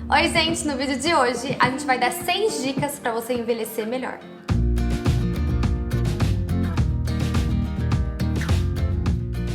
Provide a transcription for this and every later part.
Oi gente, no vídeo de hoje a gente vai dar 6 dicas para você envelhecer melhor.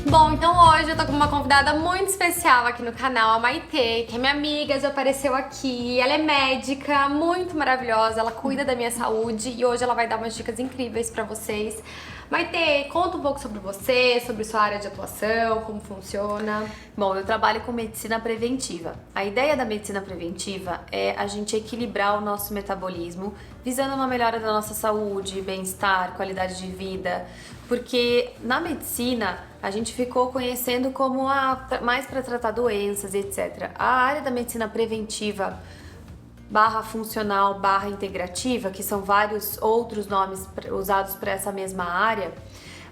Bom, então hoje eu tô com uma convidada muito especial aqui no canal, a Maitê, que é minha amiga, já apareceu aqui. Ela é médica, muito maravilhosa, ela cuida da minha saúde e hoje ela vai dar umas dicas incríveis pra vocês. Maitê, conta um pouco sobre você, sobre sua área de atuação, como funciona. Bom, eu trabalho com medicina preventiva. A ideia da medicina preventiva é a gente equilibrar o nosso metabolismo, visando uma melhora da nossa saúde, bem-estar, qualidade de vida, porque na medicina a gente ficou conhecendo como mais para tratar doenças, etc. A área da medicina preventiva barra funcional, barra integrativa, que são vários outros nomes usados para essa mesma área,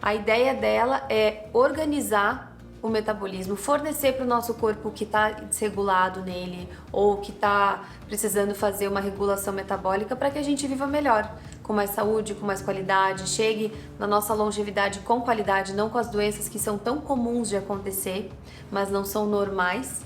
a ideia dela é organizar o metabolismo, fornecer para o nosso corpo o que está desregulado nele ou que está precisando fazer uma regulação metabólica para que a gente viva melhor, com mais saúde, com mais qualidade, chegue na nossa longevidade com qualidade, não com as doenças que são tão comuns de acontecer, mas não são normais.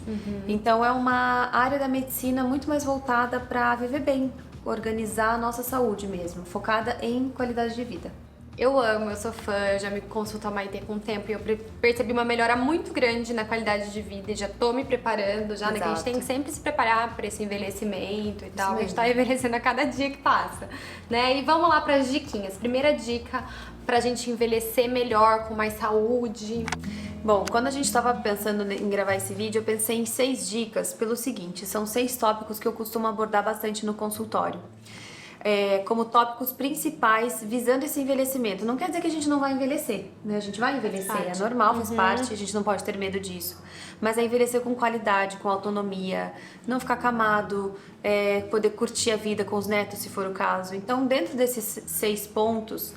Então é uma área da medicina muito mais voltada para viver bem, organizar a nossa saúde mesmo, focada em qualidade de vida. Eu amo, eu sou fã, já me consulto a Maitê com o tempo e eu percebi uma melhora muito grande na qualidade de vida e já tô me preparando já, né? Que a gente tem que sempre se preparar para esse envelhecimento e tal. A gente tá envelhecendo a cada dia que passa, né? E vamos lá para as diquinhas. Primeira dica pra gente envelhecer melhor, com mais saúde. Bom, quando a gente estava pensando em gravar esse vídeo, eu pensei em 6 dicas pelo seguinte, são 6 tópicos que eu costumo abordar bastante no consultório. Como tópicos principais visando esse envelhecimento. Não quer dizer que a gente não vai envelhecer, né? A gente vai envelhecer, é normal, faz parte, a gente não pode ter medo disso. Mas é envelhecer com qualidade, com autonomia, não ficar acamado, poder curtir a vida com os netos, se for o caso. Então, dentro desses 6 pontos,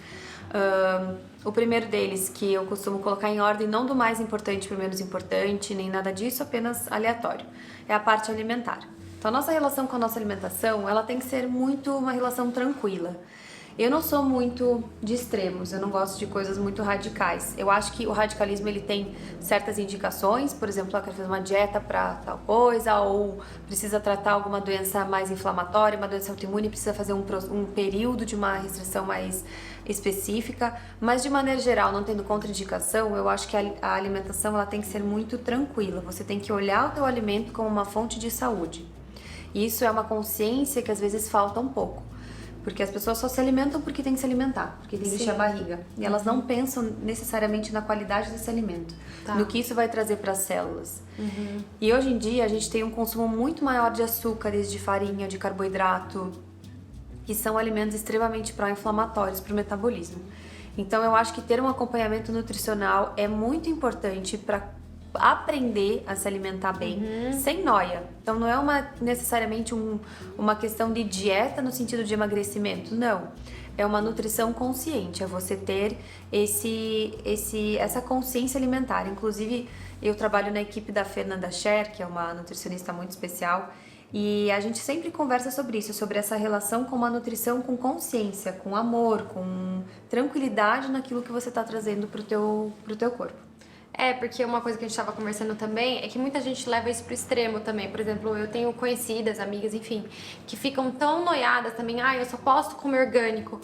o primeiro deles, que eu costumo colocar em ordem, não do mais importante para o menos importante, nem nada disso, apenas aleatório, é a parte alimentar. Então, a nossa relação com a nossa alimentação, ela tem que ser muito uma relação tranquila. Eu não sou muito de extremos, eu não gosto de coisas muito radicais. Eu acho que o radicalismo, ele tem certas indicações, por exemplo, ela quer fazer uma dieta para tal coisa, ou precisa tratar alguma doença mais inflamatória, uma doença autoimune, precisa fazer um período de uma restrição mais específica, mas de maneira geral, não tendo contraindicação, eu acho que a alimentação, ela tem que ser muito tranquila. Você tem que olhar o teu alimento como uma fonte de saúde. Isso é uma consciência que às vezes falta um pouco, porque as pessoas só se alimentam porque tem que se alimentar, porque tem que encher a barriga, e elas não pensam necessariamente na qualidade desse alimento, no que isso vai trazer para as células. E hoje em dia a gente tem um consumo muito maior de açúcares, de farinha, de carboidrato, que são alimentos extremamente pró-inflamatórios para o metabolismo. Então eu acho que ter um acompanhamento nutricional é muito importante para aprender a se alimentar bem, sem noia. Então não é necessariamente uma questão de dieta no sentido de emagrecimento, não. É uma nutrição consciente, é você ter essa consciência alimentar. Inclusive, eu trabalho na equipe da Fernanda Scher, que é uma nutricionista muito especial, e a gente sempre conversa sobre isso, sobre essa relação com uma nutrição com consciência, com amor, com tranquilidade naquilo que você está trazendo pro teu corpo. Porque uma coisa que a gente estava conversando também é que muita gente leva isso pro extremo também. Por exemplo, eu tenho conhecidas, amigas, enfim, que ficam tão noiadas também. Eu só posso comer orgânico.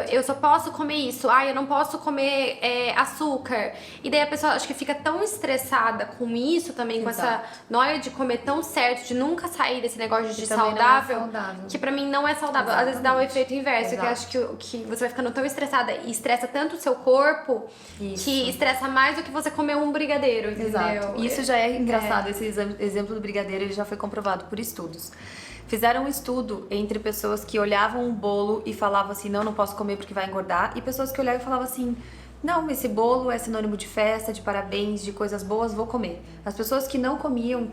Eu só posso comer isso. Eu não posso comer açúcar. E daí a pessoa, acho que fica tão estressada com isso também, com essa noia de comer tão certo, de nunca sair desse negócio de saudável, que pra mim não é saudável. Às vezes dá o efeito inverso, que eu acho que você vai ficando tão estressada e estressa tanto o seu corpo, que estressa mais do que você comer um brigadeiro, entendeu? Exato. Isso já é engraçado, esse exemplo do brigadeiro, ele já foi comprovado por estudos. Fizeram um estudo entre pessoas que olhavam um bolo e falavam assim, não posso comer porque vai engordar, e pessoas que olhavam e falavam assim, não, esse bolo é sinônimo de festa, de parabéns, de coisas boas, vou comer. As pessoas que não comiam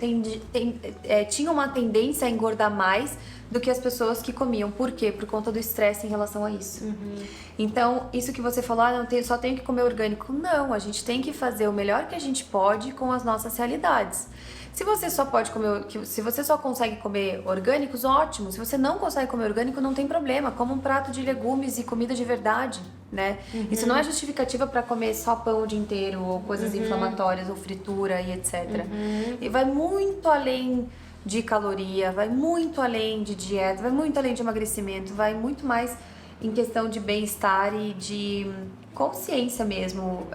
tinham uma tendência a engordar mais do que as pessoas que comiam. Por quê? Por conta do estresse em relação a isso. Então, isso que você falou, só tenho que comer orgânico. Não, a gente tem que fazer o melhor que a gente pode com as nossas realidades. Se você só consegue comer orgânicos, ótimo. Se você não consegue comer orgânico, não tem problema. Coma um prato de legumes e comida de verdade, né? Isso não é justificativa para comer só pão o dia inteiro, ou coisas inflamatórias, ou fritura e etc. E vai muito além de caloria, vai muito além de dieta, vai muito além de emagrecimento, vai muito mais em questão de bem-estar e de consciência mesmo,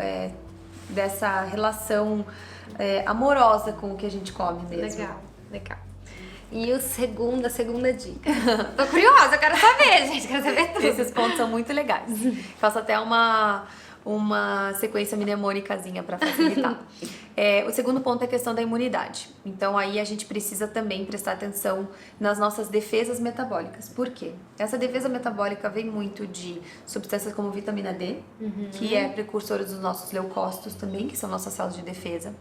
dessa relação amorosa com o que a gente come mesmo. Legal, legal. E a segunda dica. Tô curiosa, eu quero saber, gente, quero saber tudo. Esses pontos são muito legais. Faço até uma sequência mnemônicazinha para facilitar. O segundo ponto é a questão da imunidade. Então aí a gente precisa também prestar atenção nas nossas defesas metabólicas. Por quê? Essa defesa metabólica vem muito de substâncias como vitamina D, que é precursora dos nossos leucócitos também, que são nossas células de defesa.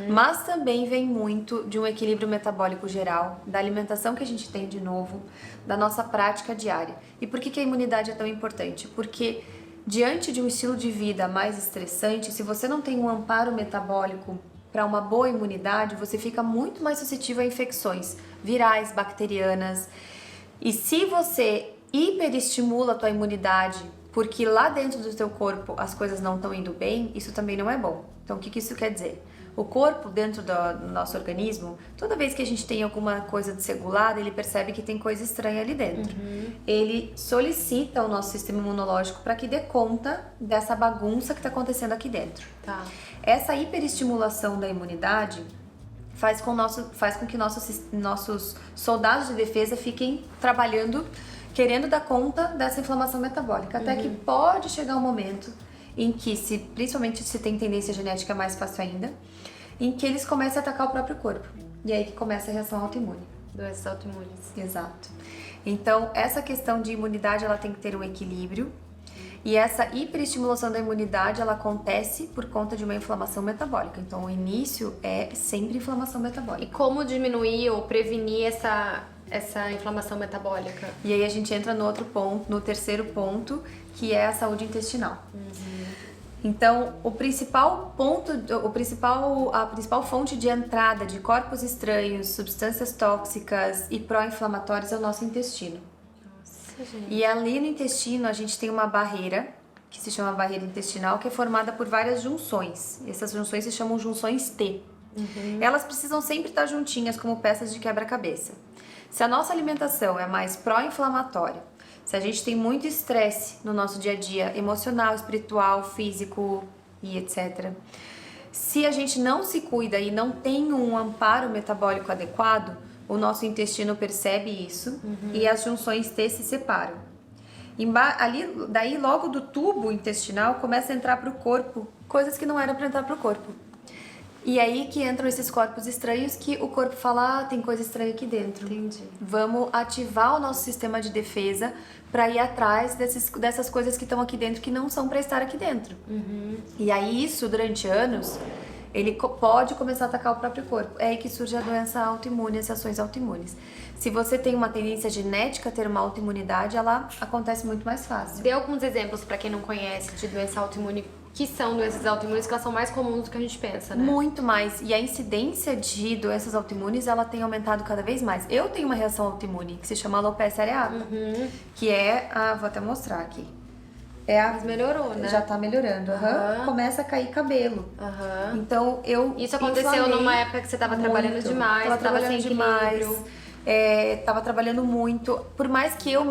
Mas também vem muito de um equilíbrio metabólico geral, da alimentação que a gente tem de novo, da nossa prática diária. E por que a imunidade é tão importante? Porque diante de um estilo de vida mais estressante, se você não tem um amparo metabólico para uma boa imunidade, você fica muito mais suscetível a infecções virais, bacterianas. E se você hiperestimula a tua imunidade, porque lá dentro do teu corpo as coisas não estão indo bem, isso também não é bom. Então, o que isso quer dizer? O corpo, dentro do nosso organismo, toda vez que a gente tem alguma coisa desregulada, ele percebe que tem coisa estranha ali dentro. Ele solicita o nosso sistema imunológico para que dê conta dessa bagunça que está acontecendo aqui dentro. Tá. Essa hiperestimulação da imunidade faz com que nossos soldados de defesa fiquem trabalhando, querendo dar conta dessa inflamação metabólica. Até que pode chegar um momento em que, principalmente se tem tendência genética, mais fácil ainda, em que eles começam a atacar o próprio corpo. E aí que começa a reação autoimune. Doenças autoimunes. Exato. Então, essa questão de imunidade, ela tem que ter um equilíbrio. E essa hiperestimulação da imunidade, ela acontece por conta de uma inflamação metabólica. Então, o início é sempre inflamação metabólica. E como diminuir ou prevenir essa inflamação metabólica? E aí a gente entra no outro ponto, no terceiro ponto, que é a saúde intestinal. Então, a principal fonte de entrada de corpos estranhos, substâncias tóxicas e pró-inflamatórios é o nosso intestino. Nossa, gente. E ali no intestino a gente tem uma barreira, que se chama barreira intestinal, que é formada por várias junções. Essas junções se chamam junções T. Elas precisam sempre estar juntinhas como peças de quebra-cabeça. Se a nossa alimentação é mais pró-inflamatória, se a gente tem muito estresse no nosso dia a dia, emocional, espiritual, físico e etc. Se a gente não se cuida e não tem um amparo metabólico adequado, o nosso intestino percebe isso e as junções T se separam. Daí, logo do tubo intestinal, começa a entrar para o corpo coisas que não eram para entrar para o corpo. E aí que entram esses corpos estranhos que o corpo fala, tem coisa estranha aqui dentro. Entendi. Vamos ativar o nosso sistema de defesa para ir atrás dessas coisas que estão aqui dentro que não são para estar aqui dentro. E aí isso, durante anos, ele pode começar a atacar o próprio corpo. É aí que surge a doença autoimune, as reações autoimunes. Se você tem uma tendência genética a ter uma autoimunidade, ela acontece muito mais fácil. Dê alguns exemplos para quem não conhece de doença autoimune, que são doenças autoimunes que elas são mais comuns do que a gente pensa, né? Muito mais. E a incidência de doenças autoimunes, ela tem aumentado cada vez mais. Eu tenho uma reação autoimune que se chama alopecia areata, que é vou até mostrar aqui. Mas melhorou, né? Já tá melhorando. Começa a cair cabelo. Então Isso aconteceu numa época que você tava trabalhando demais, tava sem equilíbrio. Tava trabalhando muito, por mais que eu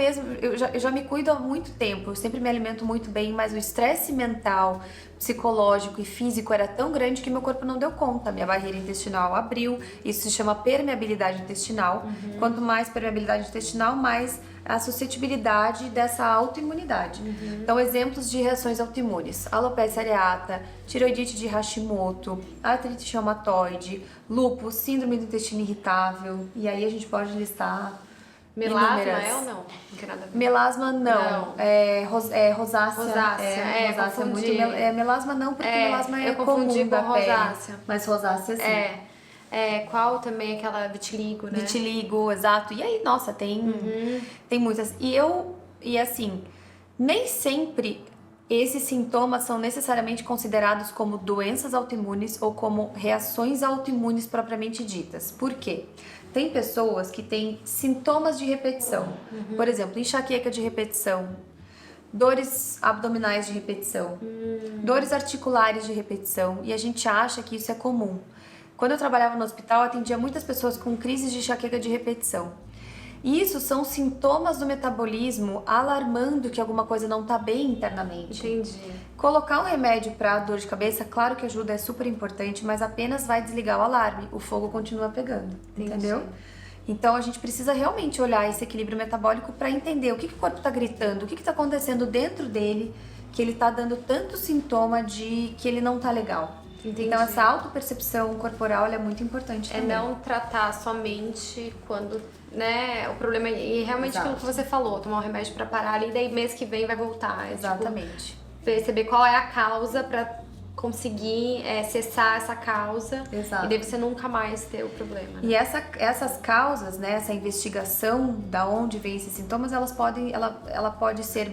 já me cuido há muito tempo, eu sempre me alimento muito bem, mas o estresse mental, psicológico e físico era tão grande que meu corpo não deu conta, minha barreira intestinal abriu, isso se chama permeabilidade intestinal. Quanto mais permeabilidade intestinal, mais a suscetibilidade dessa autoimunidade. Então, exemplos de reações autoimunes: alopecia areata, tireoidite de Hashimoto, artrite reumatoide, lúpus, síndrome do intestino irritável, e aí a gente pode listar Melasma inúmeras. é ou não? Não tem nada a ver. Melasma não. Rosácea. Rosácea, é muito. Melasma não, porque melasma é eu confundi comum da com pele. rosácea. Mas rosácea sim. Qual também aquela vitiligo, né? Vitiligo, exato. E aí, nossa, tem muitas. E assim, nem sempre esses sintomas são necessariamente considerados como doenças autoimunes ou como reações autoimunes propriamente ditas. Por quê? Tem pessoas que têm sintomas de repetição. Por exemplo, enxaqueca de repetição, dores abdominais de repetição, dores articulares de repetição, e a gente acha que isso é comum. Quando eu trabalhava no hospital, eu atendia muitas pessoas com crises de enxaqueca de repetição. E isso são sintomas do metabolismo alarmando que alguma coisa não está bem internamente. Entendi. Colocar um remédio para dor de cabeça, claro que ajuda, é super importante, mas apenas vai desligar o alarme, o fogo continua pegando, entendeu? Então a gente precisa realmente olhar esse equilíbrio metabólico para entender o que o corpo está gritando, o que está acontecendo dentro dele, que ele está dando tanto sintoma de que ele não está legal. Entendi. Então essa autopercepção corporal é muito importante também. É não tratar somente quando, né, o problema e realmente aquilo que você falou, tomar um remédio pra parar ali, daí mês que vem vai voltar. Exatamente. Tipo, perceber qual é a causa pra conseguir cessar essa causa. Exato. E daí você nunca mais ter o problema. Né? E essas causas, né, essa investigação da onde vem esses sintomas, ela pode ser,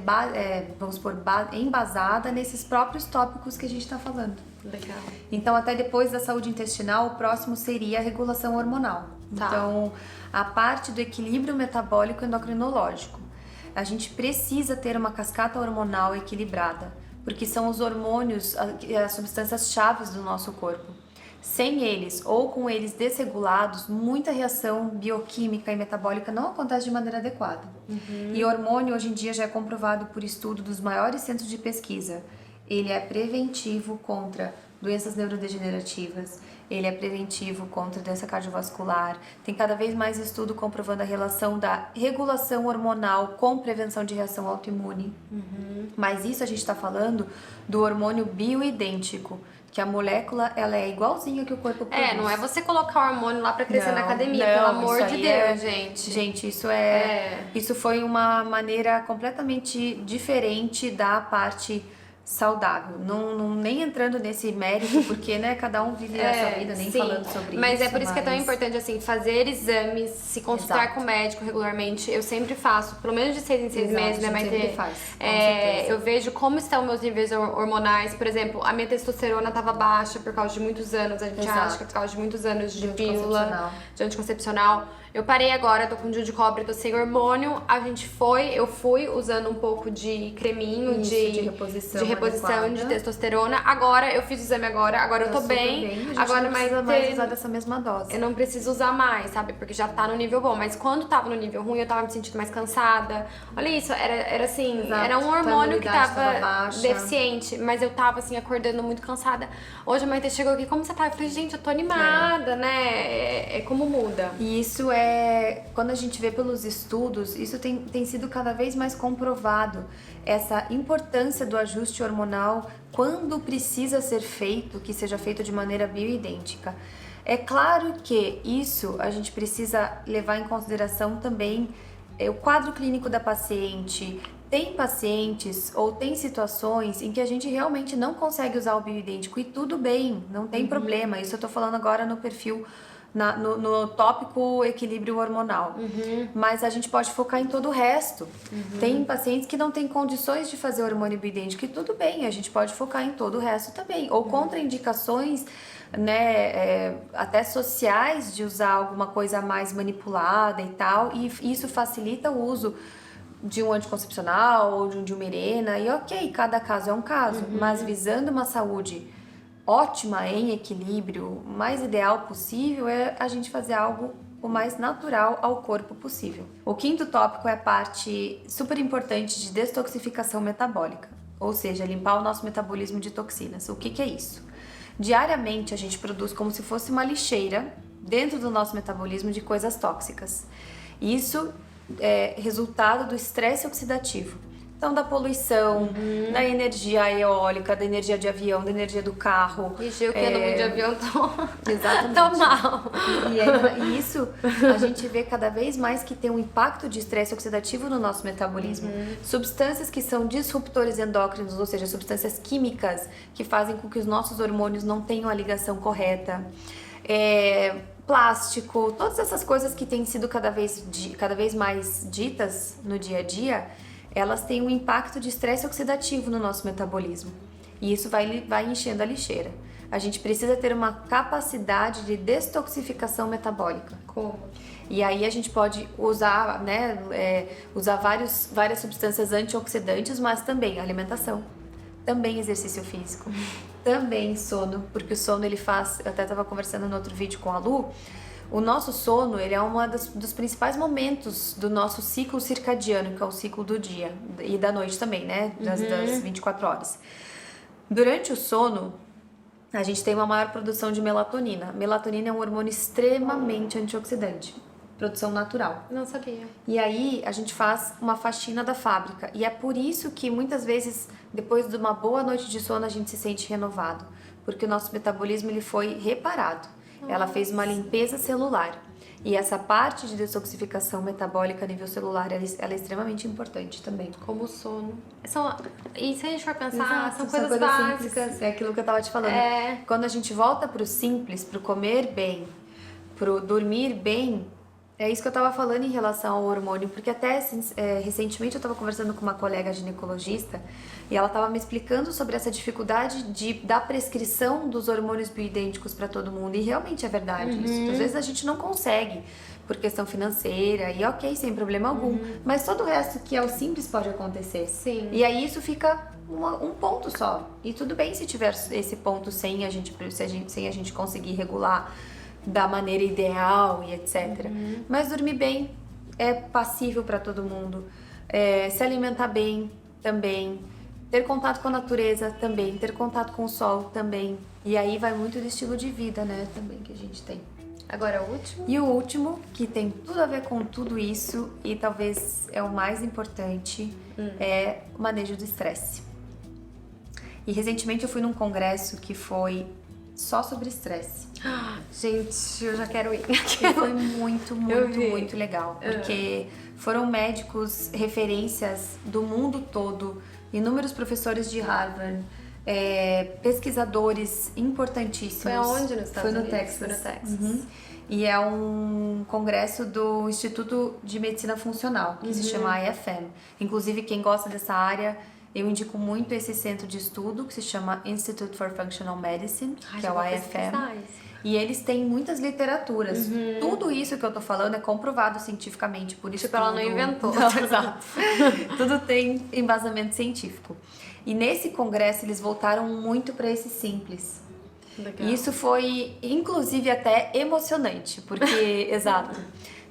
vamos supor, embasada nesses próprios tópicos que a gente está falando. Legal. Então, até depois da saúde intestinal, o próximo seria a regulação hormonal. Tá. Então, a parte do equilíbrio metabólico endocrinológico. A gente precisa ter uma cascata hormonal equilibrada, porque são os hormônios, as substâncias chaves do nosso corpo. Sem eles ou com eles desregulados, muita reação bioquímica e metabólica não acontece de maneira adequada. E hormônio hoje em dia já é comprovado por estudo dos maiores centros de pesquisa. Ele é preventivo contra doenças neurodegenerativas, ele é preventivo contra doença cardiovascular. Tem cada vez mais estudo comprovando a relação da regulação hormonal com prevenção de reação autoimune. Mas isso a gente está falando do hormônio bioidêntico, que a molécula ela é igualzinha que o corpo produz. Não é você colocar o hormônio lá pra crescer na academia, pelo amor de Deus, gente. Gente, isso foi uma maneira completamente diferente da parte saudável, nem entrando nesse mérito, porque né, cada um vive a sua vida, nem falando sobre isso. Mas é por isso que é tão importante assim, fazer exames, se consultar com o médico regularmente. Eu sempre faço, pelo menos de 6 em 6 meses, né, Maitê? Eu vejo como estão meus níveis hormonais. Por exemplo, a minha testosterona estava baixa por causa de muitos anos, a gente acha que é por causa de muitos anos de pílula, de anticoncepcional. Eu parei agora, tô com DIU de cobre, tô sem hormônio. Eu fui usando um pouco de creminho, de reposição de testosterona. Agora, eu fiz o exame agora eu tô bem. Agora, não precisa mais usar dessa mesma dose. Eu não preciso usar mais, sabe? Porque já tá no nível bom. Mas quando tava no nível ruim, eu tava me sentindo mais cansada. Olha isso, era assim, Exato. Era um hormônio que tava baixa. deficiente. Mas eu tava assim, acordando muito cansada. Hoje a Maitê chegou aqui, como você tá? Eu falei, gente, eu tô animada, né? É como muda. E isso quando a gente vê pelos estudos, isso tem sido cada vez mais comprovado, essa importância do ajuste hormonal quando precisa ser feito, que seja feito de maneira bioidêntica. É claro que isso a gente precisa levar em consideração também o quadro clínico da paciente. Tem pacientes ou tem situações em que a gente realmente não consegue usar o bioidêntico e tudo bem, não tem problema. Isso eu tô falando agora no perfil no tópico equilíbrio hormonal. Mas a gente pode focar em todo o resto. Tem pacientes que não têm condições de fazer hormônio bioidêntico e tudo bem, a gente pode focar em todo o resto também. Ou contraindicações, né, até sociais de usar alguma coisa mais manipulada e tal, e isso facilita o uso de um anticoncepcional ou de uma Mirena, e ok, cada caso é um caso, mas visando uma saúde ótima, em equilíbrio, o mais ideal possível é a gente fazer algo o mais natural ao corpo possível. O quinto tópico é a parte super importante de detoxificação metabólica, ou seja, limpar o nosso metabolismo de toxinas. O que é isso? Diariamente a gente produz como se fosse uma lixeira dentro do nosso metabolismo de coisas tóxicas. Isso é resultado do estresse oxidativo. Então, da poluição, da energia eólica, da energia de avião, da energia do carro. Ixi, eu que ando muito de avião, tô... Exatamente. Tô mal. E isso, a gente vê cada vez mais que tem um impacto de estresse oxidativo no nosso metabolismo. Substâncias que são disruptores endócrinos, ou seja, substâncias químicas que fazem com que os nossos hormônios não tenham a ligação correta. Plástico, todas essas coisas que têm sido cada vez mais ditas no dia a dia, elas têm um impacto de estresse oxidativo no nosso metabolismo. E isso vai enchendo a lixeira. A gente precisa ter uma capacidade de detoxificação metabólica. Como? E aí a gente pode usar, usar várias substâncias antioxidantes, mas também alimentação. também exercício físico, também sono, porque o sono ele faz, eu até estava conversando no outro vídeo com a Lu, o nosso sono ele é um dos principais momentos do nosso ciclo circadiano, que é o ciclo do dia e da noite também, né, das 24 horas. Durante o sono, a gente tem uma maior produção de melatonina. Melatonina é um hormônio extremamente antioxidante. Produção natural. Não sabia. E aí a gente faz uma faxina da fábrica. E é por isso que muitas vezes, depois de uma boa noite de sono, a gente se sente renovado. Porque o nosso metabolismo ele foi reparado. Ela fez uma limpeza celular. E essa parte de detoxificação metabólica a nível celular, ela é extremamente importante também. Como o sono. E se a gente for pensar, Exato, são coisas básicas. Simples. É aquilo que eu tava te falando. Quando a gente volta pro simples, pro comer bem, pro dormir bem, é isso que eu tava falando em relação ao hormônio, porque até recentemente eu tava conversando com uma colega ginecologista e ela tava me explicando sobre essa dificuldade da prescrição dos hormônios bioidênticos para todo mundo, e realmente é verdade isso. Às vezes a gente não consegue por questão financeira, e ok, sem problema algum, mas todo o resto que é o simples pode acontecer. Sim. E aí isso fica um ponto só, e tudo bem se tiver esse ponto sem a gente conseguir regular da maneira ideal e etc. Mas dormir bem é passível para todo mundo. Se alimentar bem também. Ter contato com a natureza também. Ter contato com o sol também. E aí vai muito do estilo de vida, né? Também que a gente tem. Agora o último. E o último, que tem tudo a ver com tudo isso e talvez é o mais importante, é o manejo do estresse. E recentemente eu fui num congresso que foi só sobre estresse. Gente, eu já quero ir. E foi muito legal. Porque foram médicos, referências do mundo todo, inúmeros professores de Harvard, pesquisadores importantíssimos. Foi aonde nos Estados Unidos? Foi no Texas. E é um congresso do Instituto de Medicina Funcional, que se chama IFM. Inclusive, quem gosta dessa área, eu indico muito esse centro de estudo, que se chama Institute for Functional Medicine, que é o IFM. E eles têm muitas literaturas. Tudo isso que eu tô falando é comprovado cientificamente por estudo. Tipo, ela não inventou. Não, exato. Tudo tem embasamento científico. E nesse congresso eles voltaram muito para esse simples. Legal. E isso foi, inclusive, até emocionante, porque, exato,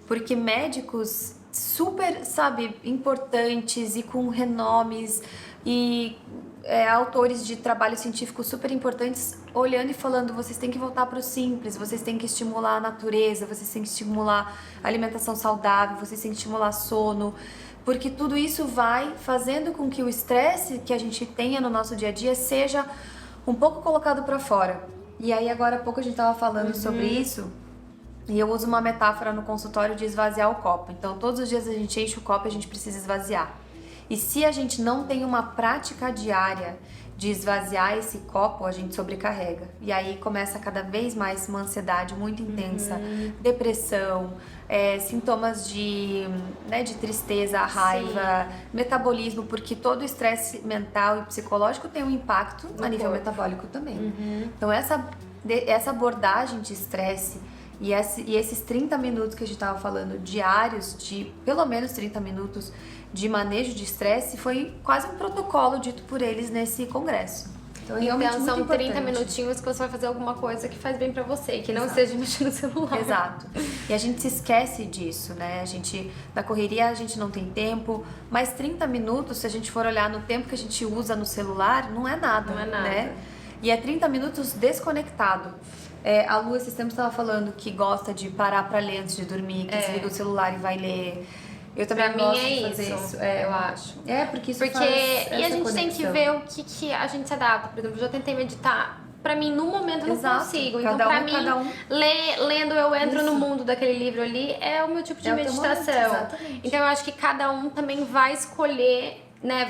porque médicos super, sabe, importantes e com renomes e autores de trabalhos científicos super importantes olhando e falando: vocês têm que voltar para o simples, vocês têm que estimular a natureza, vocês têm que estimular a alimentação saudável, vocês têm que estimular sono, porque tudo isso vai fazendo com que o estresse que a gente tenha no nosso dia a dia seja um pouco colocado para fora. E aí agora há pouco a gente tava falando sobre isso, e eu uso uma metáfora no consultório de esvaziar o copo. Então todos os dias a gente enche o copo e a gente precisa esvaziar. E se a gente não tem uma prática diária de esvaziar esse copo, a gente sobrecarrega. E aí começa cada vez mais uma ansiedade muito intensa, depressão, sintomas de tristeza, raiva, metabolismo, porque todo o estresse mental e psicológico tem um impacto a nível metabólico também. Então essa abordagem de estresse e esses 30 minutos que a gente estava falando, diários, de pelo menos 30 minutos de manejo de estresse, foi quase um protocolo dito por eles nesse congresso. Então, realmente são muito 30 minutinhos que você vai fazer alguma coisa que faz bem pra você, que não esteja mexendo no celular. Exato. E a gente se esquece disso, né? Na correria a gente não tem tempo, mas 30 minutos, se a gente for olhar no tempo que a gente usa no celular, não é nada, né? E é 30 minutos desconectado. A Lu, esses tempos, estava falando que gosta de parar pra ler antes de dormir, que desliga o celular e vai ler. Eu também gosto de fazer isso. Eu acho. Porque isso faz essa e a gente conexão. Tem que ver o que a gente se adapta. Por exemplo, eu já tentei meditar. Pra mim, no momento, eu não consigo. Então, pra mim, lendo, eu entro no mundo daquele livro ali, é o meu tipo de meditação. Exatamente. Então, eu acho que cada um também vai escolher, né?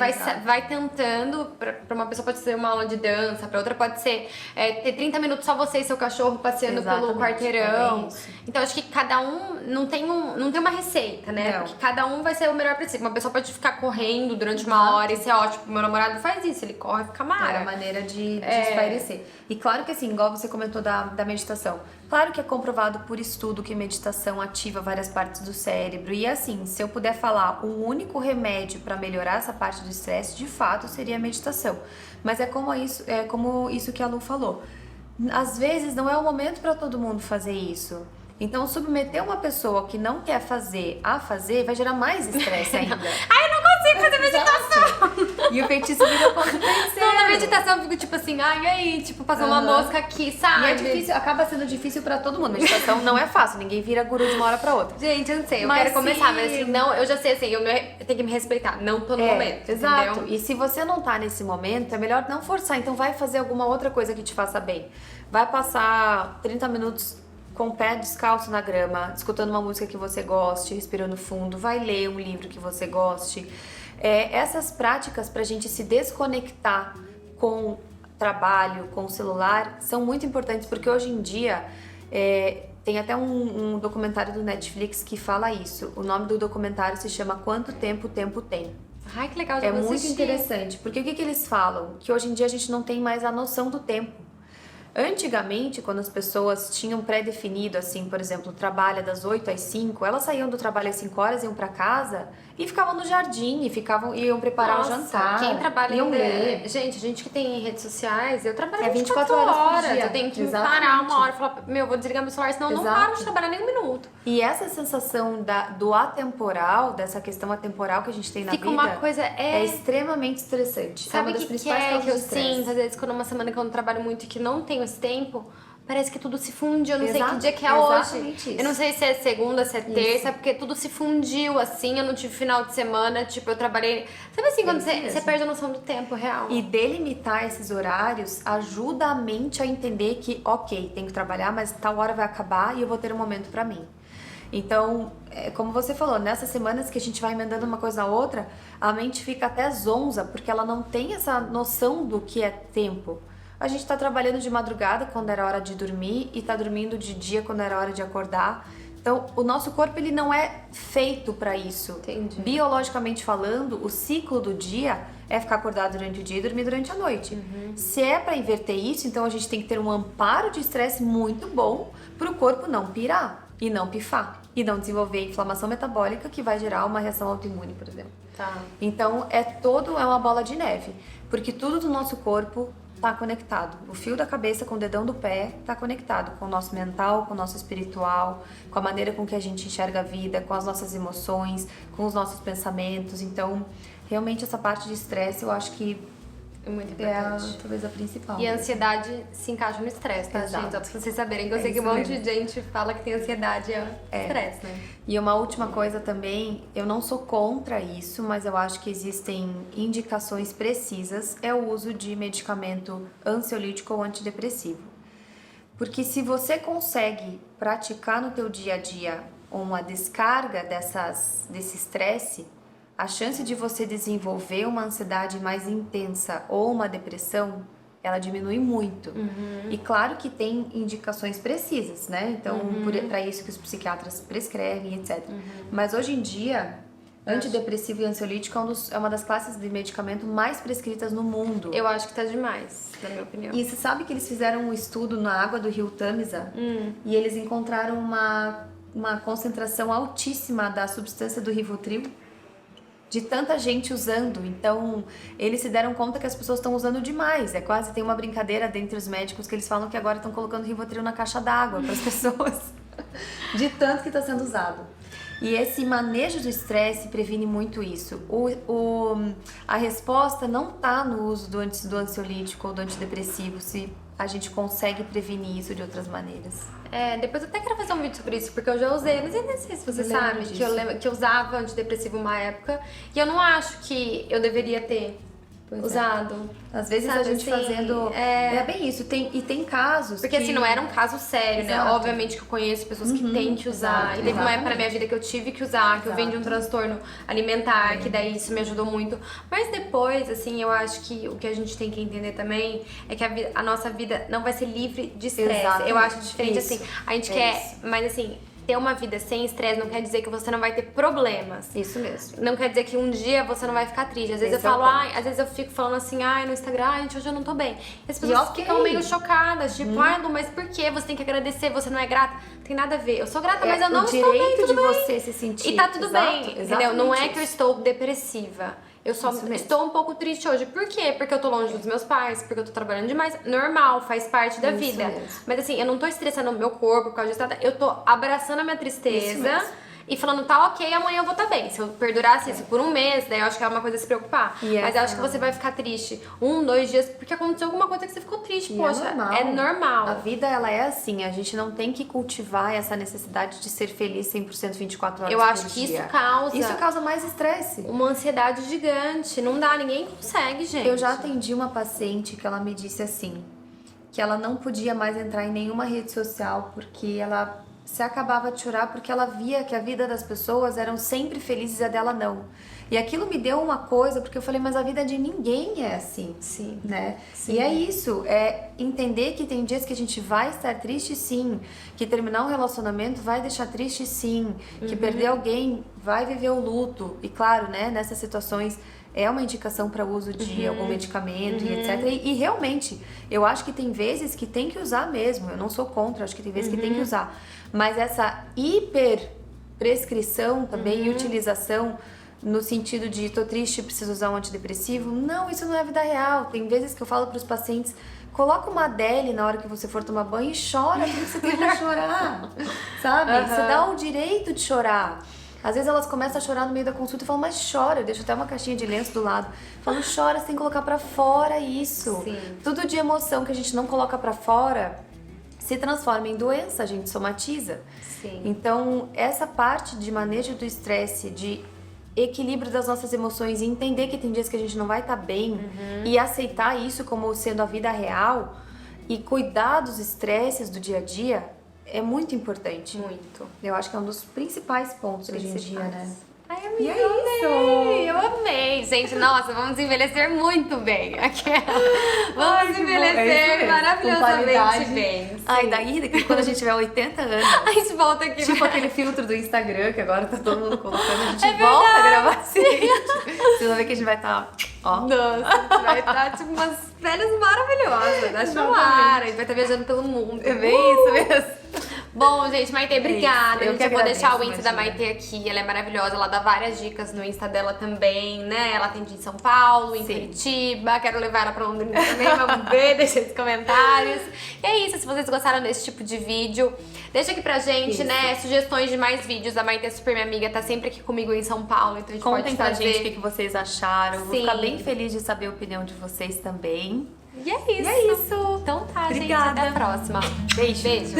Vai tentando. Pra uma pessoa pode ser uma aula de dança, pra outra pode ser ter 30 minutos só você e seu cachorro passeando pelo quarteirão. Então, acho que cada um não tem uma receita, né? Porque cada um vai ser o melhor pra si. Uma pessoa pode ficar correndo durante uma hora e ser ótimo. Meu namorado faz isso, ele corre e fica mara. É a maneira de espairecer. E claro que assim, igual você comentou da meditação, Claro que é comprovado por estudo que meditação ativa várias partes do cérebro. E assim, se eu puder falar um único remédio para melhorar essa parte do estresse, de fato seria a meditação. Mas é como isso que a Lu falou. Às vezes não é o momento para todo mundo fazer isso. Então, submeter uma pessoa que não quer fazer a fazer vai gerar mais estresse ainda. Ai, eu não consigo fazer meditação! E o feitiço vira ponto terceiro. Não, na meditação eu fico tipo assim, ai, e aí? Tipo, fazer uma mosca aqui, sabe? E é difícil, acaba sendo difícil pra todo mundo. Meditação não é fácil, ninguém vira guru de uma hora pra outra. Gente, eu não sei, eu quero começar, mas assim, não, eu já sei assim, eu tenho que me respeitar, não tô no momento. Exato. Entendeu? E se você não tá nesse momento, é melhor não forçar. Então vai fazer alguma outra coisa que te faça bem. Vai passar 30 minutos com o pé descalço na grama, escutando uma música que você goste, respirando fundo, vai ler um livro que você goste. Essas práticas pra gente se desconectar com trabalho, com o celular, são muito importantes, porque hoje em dia tem até um documentário do Netflix que fala isso. O nome do documentário se chama Quanto Tempo o Tempo Tem. Ai, que legal, É muito interessante, porque o que eles falam? Que hoje em dia a gente não tem mais a noção do tempo. Antigamente, quando as pessoas tinham pré-definido, assim, por exemplo, trabalha das 8 às 5, elas saíam do trabalho às 5 horas, iam pra casa e ficavam no jardim, iam preparar o jantar. Quem trabalha iam ler. Gente, a gente que tem redes sociais, eu trabalho 24 horas por dia. Eu tenho que Exatamente. parar uma hora e falar, vou desligar meu celular, senão eu não paro de trabalhar nem um minuto. E essa sensação do atemporal, dessa questão atemporal que a gente tem na vida, uma coisa é extremamente estressante. Sabe é uma das que principais é causas que eu de estresse. sinto, às vezes, quando uma semana que eu não trabalho muito e que não tenho esse tempo, parece que tudo se fundiu, eu não sei que dia que é hoje. Isso. Eu não sei se é segunda, se é terça, porque tudo se fundiu, assim, eu não tive final de semana, tipo, eu trabalhei... Sabe assim, quando você perde a noção do tempo real? E delimitar esses horários ajuda a mente a entender que, ok, tenho que trabalhar, mas tal hora vai acabar e eu vou ter um momento pra mim. Então, como você falou, nessas semanas que a gente vai emendando uma coisa na outra, a mente fica até zonza, porque ela não tem essa noção do que é tempo. A gente tá trabalhando de madrugada quando era hora de dormir e tá dormindo de dia quando era hora de acordar. Então, o nosso corpo ele não é feito para isso. Entendi. Biologicamente falando, o ciclo do dia é ficar acordado durante o dia e dormir durante a noite. Se é para inverter isso, então a gente tem que ter um amparo de estresse muito bom para o corpo não pirar e não pifar e não desenvolver inflamação metabólica que vai gerar uma reação autoimune, por exemplo. Tá. Então, é uma bola de neve, porque tudo do nosso corpo tá conectado. O fio da cabeça com o dedão do pé tá conectado com o nosso mental, com o nosso espiritual, com a maneira com que a gente enxerga a vida, com as nossas emoções, com os nossos pensamentos. Então, realmente essa parte de estresse eu acho que é muito importante. Talvez a principal. E a ansiedade se encaixa no estresse, tá, Exato. gente? Só pra vocês saberem que eu sei que um monte de gente fala que tem ansiedade é estresse, né? E uma última coisa também, eu não sou contra isso, mas eu acho que existem indicações precisas, é o uso de medicamento ansiolítico ou antidepressivo. Porque se você consegue praticar no teu dia a dia uma descarga desse estresse, a chance de você desenvolver uma ansiedade mais intensa ou uma depressão, ela diminui muito. E claro que tem indicações precisas, né? Então, para isso que os psiquiatras prescrevem, etc. Mas hoje em dia, antidepressivo e ansiolítico é uma das classes de medicamento mais prescritas no mundo. Eu acho que tá demais, na minha opinião. E você sabe que eles fizeram um estudo na água do rio Tamisa e eles encontraram uma concentração altíssima da substância do Rivotril, de tanta gente usando. Então, eles se deram conta que as pessoas estão usando demais. Tem uma brincadeira dentre os médicos que eles falam que agora estão colocando Rivotril na caixa d'água para as pessoas, de tanto que está sendo usado. E esse manejo do estresse previne muito isso. A resposta não está no uso do ansiolítico ou do antidepressivo, se a gente consegue prevenir isso de outras maneiras. Depois eu até quero fazer um vídeo sobre isso, porque eu já usei, mas eu não sei se você sabe, que eu usava antidepressivo uma época, e eu não acho que eu deveria ter usado. Às vezes sabe, a gente assim, fazendo... É bem isso. Tem casos porque que... assim, não era um caso sério, né? Exato. Obviamente que eu conheço pessoas que têm que usar. E teve uma época na minha vida que eu tive que usar, que eu venho de um transtorno alimentar, que daí isso me ajudou muito. Mas depois, assim, eu acho que o que a gente tem que entender também é que a nossa vida não vai ser livre de estresse. Exatamente. Eu acho diferente, Isso. assim. A gente quer... Mas assim... ter uma vida sem estresse não quer dizer que você não vai ter problemas. Isso mesmo. Não quer dizer que um dia você não vai ficar triste. Às vezes Esse eu é o falo, ponto. às vezes eu fico falando assim, no Instagram, gente, hoje eu não tô bem. E as pessoas ok. ficam meio chocadas, tipo, Lu, mas por quê? Você tem que agradecer, você não é grata. Tem nada a ver. Eu sou grata, mas eu não estou bem, direito tudo de bem. você se sentir. E tá tudo Exato, bem, entendeu? exatamente Não é que eu isso. estou depressiva. Eu só Isso mesmo. estou um pouco triste hoje. Por quê? Porque eu tô longe dos meus pais, porque eu tô trabalhando demais. Normal, faz parte da Isso vida. mesmo. Mas assim, eu não tô estressando o meu corpo por causa disso. Eu tô abraçando a minha Isso tristeza mesmo. e falando, tá ok, amanhã eu vou estar bem. Se eu perdurasse isso por um mês, daí eu acho que é uma coisa a se preocupar. E Mas eu acho que essa- você vai ficar triste 1, 2 dias porque aconteceu alguma coisa que você ficou triste. E Poxa, é normal. A vida, ela é assim. A gente não tem que cultivar essa necessidade de ser feliz 100% 24 horas Eu por acho que dia. isso causa Isso causa mais estresse. uma ansiedade gigante. Não dá, ninguém consegue, gente. Eu já atendi uma paciente que ela me disse assim, que ela não podia mais entrar em nenhuma rede social porque ela se acabava de chorar porque ela via que a vida das pessoas eram sempre felizes e a dela não. E aquilo me deu uma coisa, porque eu falei, mas a vida de ninguém é assim. Sim. Né? Sim. E é isso, é entender que tem dias que a gente vai estar triste sim, que terminar um relacionamento vai deixar triste sim, que perder alguém vai viver o luto. E claro, né, nessas situações é uma indicação para uso de algum medicamento e etc. E realmente, eu acho que tem vezes que tem que usar mesmo, eu não sou contra, acho que tem vezes que tem que usar. Mas essa hiperprescrição também e utilização no sentido de tô triste, preciso usar um antidepressivo. Não, isso não é vida real. Tem vezes que eu falo para os pacientes, coloca uma Adele na hora que você for tomar banho e chora tudo que você tem pra chorar, sabe? Você dá o direito de chorar. Às vezes elas começam a chorar no meio da consulta e falam, mas chora, eu deixo até uma caixinha de lenço do lado. Falo, chora, você tem que colocar pra fora isso. Sim. Tudo de emoção que a gente não coloca pra fora se transforma em doença, a gente somatiza. Sim. Então, essa parte de manejo do estresse, de equilíbrio das nossas emoções e entender que tem dias que a gente não vai estar bem e aceitar isso como sendo a vida real e cuidar dos estresses do dia a dia é muito importante. Muito. Eu acho que é um dos principais pontos hoje em dia, né? Ai, amiga, E é eu amei, isso. eu amei. Gente, nossa, vamos envelhecer muito bem. Aquela. Ai, Vamos que bom. É envelhecer isso mesmo. Com maravilhosamente qualidade. bem. Sim. Ai, daí daqui quando a gente tiver 80 anos, A gente volta aqui. tipo aquele filtro do Instagram que agora tá todo mundo colocando, a gente É volta a verdade. gravar assim. Vocês vão ver que a gente vai estar, ó. Nossa, a gente vai estar tipo umas velhas maravilhosas. Da Chamara, a gente vai estar viajando pelo mundo. É bem isso mesmo. Bom, gente, Maitê, obrigada. Eu Gente, que eu vou deixar o agradeço, Insta da imagina. Maitê aqui. Ela é maravilhosa, ela dá várias dicas no Insta dela também, né? Ela atende em São Paulo, em Sim. Curitiba. Quero levar ela pra Londrina também, vamos ver, deixa nos comentários. E é isso, se vocês gostaram desse tipo de vídeo, deixa aqui pra gente, Isso. né? Sugestões de mais vídeos. A Maitê é super minha amiga, tá sempre aqui comigo em São Paulo, então a gente Contem pode pra fazer. gente o que vocês acharam. Vou Sim. ficar bem feliz de saber a opinião de vocês também. E é isso. E é isso. Então tá, Obrigada. gente. Até a próxima. Beijo. Beijo.